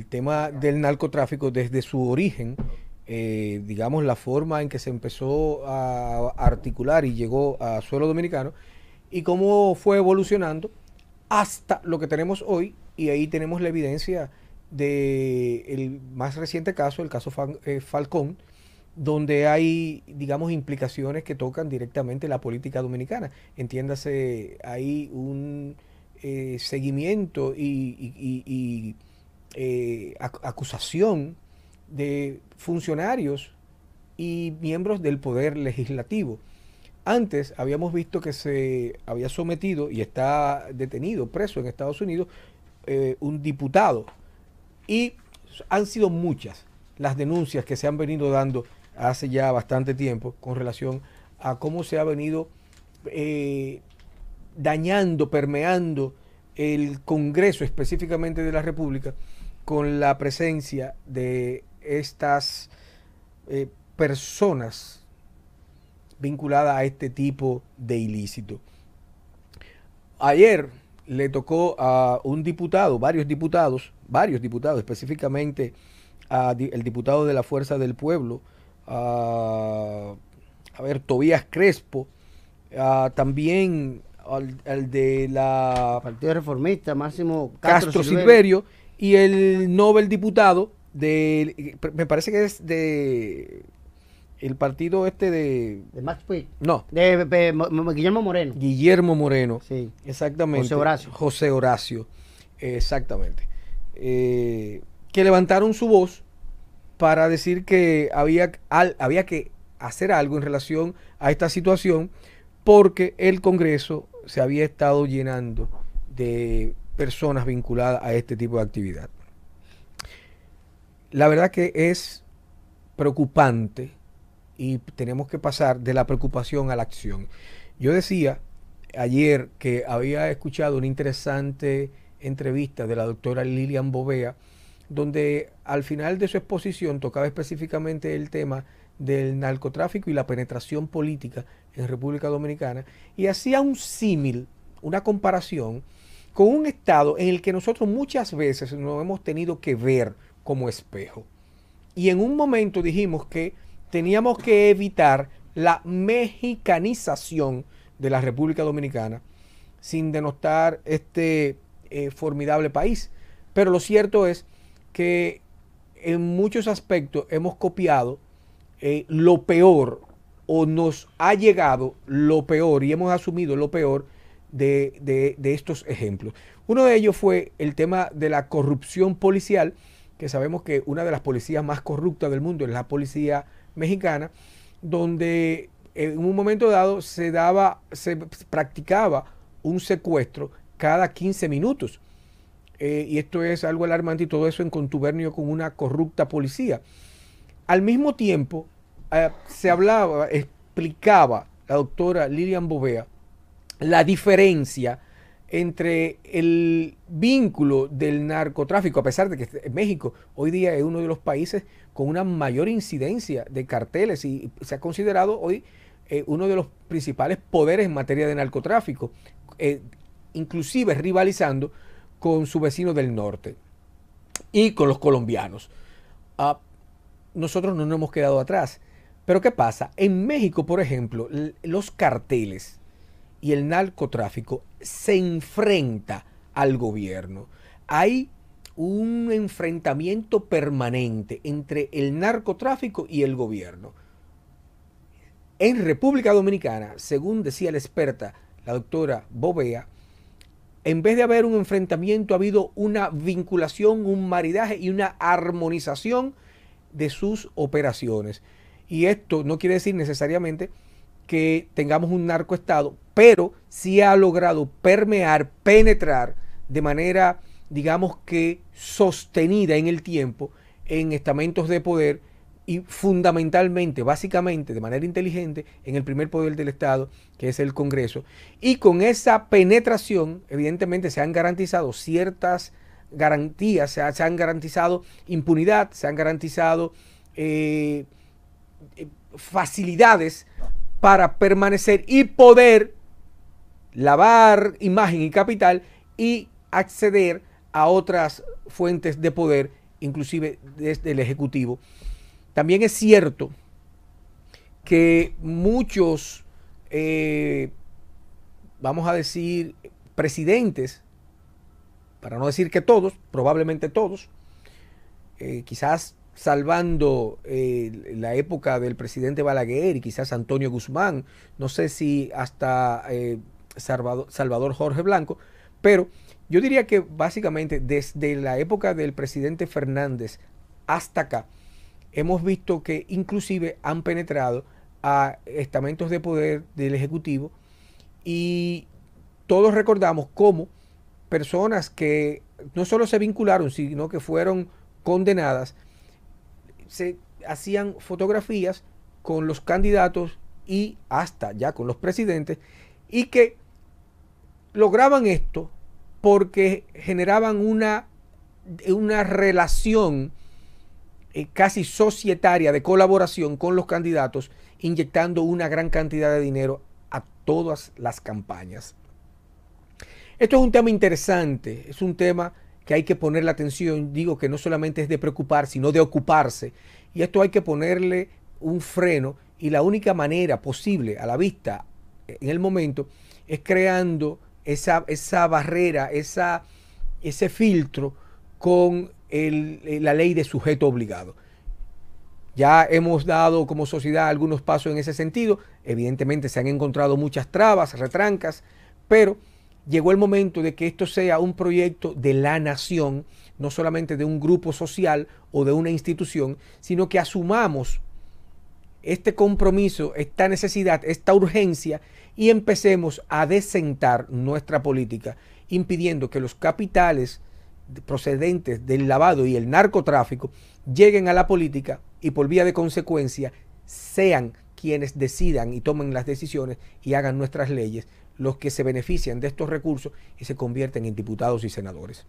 tema del narcotráfico desde su origen, digamos, la forma en que se empezó a articular y llegó a suelo dominicano y cómo fue evolucionando hasta lo que tenemos hoy. Y ahí tenemos la evidencia de el más reciente caso, el caso Falcón, donde hay, digamos, implicaciones que tocan directamente la política dominicana. Entiéndase, hay un seguimiento y acusación de funcionarios y miembros del poder legislativo. Antes habíamos visto que se había sometido y está detenido, preso en Estados Unidos, un diputado. Y han sido muchas las denuncias que se han venido dando hace ya bastante tiempo con relación a cómo se ha venido dañando, permeando el Congreso específicamente de la República con la presencia de estas personas vinculadas a este tipo de ilícito. Ayer le tocó a un diputado, varios diputados específicamente el diputado de la Fuerza del Pueblo, a ver, Tobías Crespo, también al de la Partido Reformista, Máximo Castro Silverio, y el Nobel diputado de, me parece que es de el partido este de Max Puig. No. De Guillermo Moreno. Guillermo Moreno. Sí. Exactamente. José Horacio. José Horacio. Exactamente. Que levantaron su voz para decir que había que hacer algo en relación a esta situación porque el Congreso se había estado llenando de personas vinculadas a este tipo de actividad. La verdad que es preocupante y tenemos que pasar de la preocupación a la acción. Yo decía ayer que había escuchado una interesante entrevista de la doctora Lilian Bovea, donde al final de su exposición tocaba específicamente el tema del narcotráfico y la penetración política en República Dominicana, y hacía un símil, una comparación con un estado en el que nosotros muchas veces nos hemos tenido que ver como espejo. Y en un momento dijimos que teníamos que evitar la mexicanización de la República Dominicana sin denostar este formidable país. Pero lo cierto es que en muchos aspectos hemos copiado lo peor, o nos ha llegado lo peor y hemos asumido lo peor de estos ejemplos. Uno de ellos fue el tema de la corrupción policial, que sabemos que una de las policías más corruptas del mundo es la policía mexicana, donde en un momento dado se practicaba un secuestro cada 15 minutos. Y esto es algo alarmante, y todo eso en contubernio con una corrupta policía. Al mismo tiempo, explicaba la doctora Lilian Bovea la diferencia entre el vínculo del narcotráfico, a pesar de que México hoy día es uno de los países con una mayor incidencia de carteles y se ha considerado hoy uno de los principales poderes en materia de narcotráfico, inclusive rivalizando con su vecino del norte y con los colombianos. Nosotros no nos hemos quedado atrás. Pero ¿qué pasa? En México, por ejemplo, los carteles y el narcotráfico se enfrenta al gobierno. Hay un enfrentamiento permanente entre el narcotráfico y el gobierno. En República Dominicana, según decía la experta, la doctora Bovea, en vez de haber un enfrentamiento, ha habido una vinculación, un maridaje y una armonización de sus operaciones. Y esto no quiere decir necesariamente que tengamos un narcoestado, pero sí ha logrado permear, penetrar de manera, digamos que sostenida en el tiempo, en estamentos de poder y fundamentalmente, básicamente, de manera inteligente, en el primer poder del Estado, que es el Congreso. Y con esa penetración, evidentemente, se han garantizado ciertas garantías, se han garantizado impunidad, se han garantizado facilidades para permanecer y poder lavar imagen y capital y acceder a otras fuentes de poder inclusive desde el Ejecutivo. También es cierto que muchos, vamos a decir, presidentes, para no decir que todos, probablemente todos, quizás salvando la época del presidente Balaguer y quizás Antonio Guzmán, no sé si hasta Salvador Jorge Blanco, pero yo diría que básicamente desde la época del presidente Fernández hasta acá, hemos visto que inclusive han penetrado a estamentos de poder del Ejecutivo y todos recordamos cómo personas que no solo se vincularon, sino que fueron condenadas, se hacían fotografías con los candidatos y hasta ya con los presidentes, y que lograban esto porque generaban una relación casi societaria de colaboración con los candidatos, inyectando una gran cantidad de dinero a todas las campañas. Esto es un tema interesante, es un tema que hay que ponerle atención. Digo que no solamente es de preocupar, sino de ocuparse. Y esto hay que ponerle un freno, y la única manera posible a la vista en el momento es creando esa barrera, ese filtro con la ley de sujeto obligado. Ya hemos dado como sociedad algunos pasos en ese sentido. Evidentemente se han encontrado muchas trabas, retrancas, pero llegó el momento de que esto sea un proyecto de la nación, no solamente de un grupo social o de una institución, sino que asumamos este compromiso, esta necesidad, esta urgencia, y empecemos a desentar nuestra política, impidiendo que los capitales procedentes del lavado y el narcotráfico lleguen a la política y por vía de consecuencia sean quienes decidan y tomen las decisiones y hagan nuestras leyes los que se benefician de estos recursos y se convierten en diputados y senadores.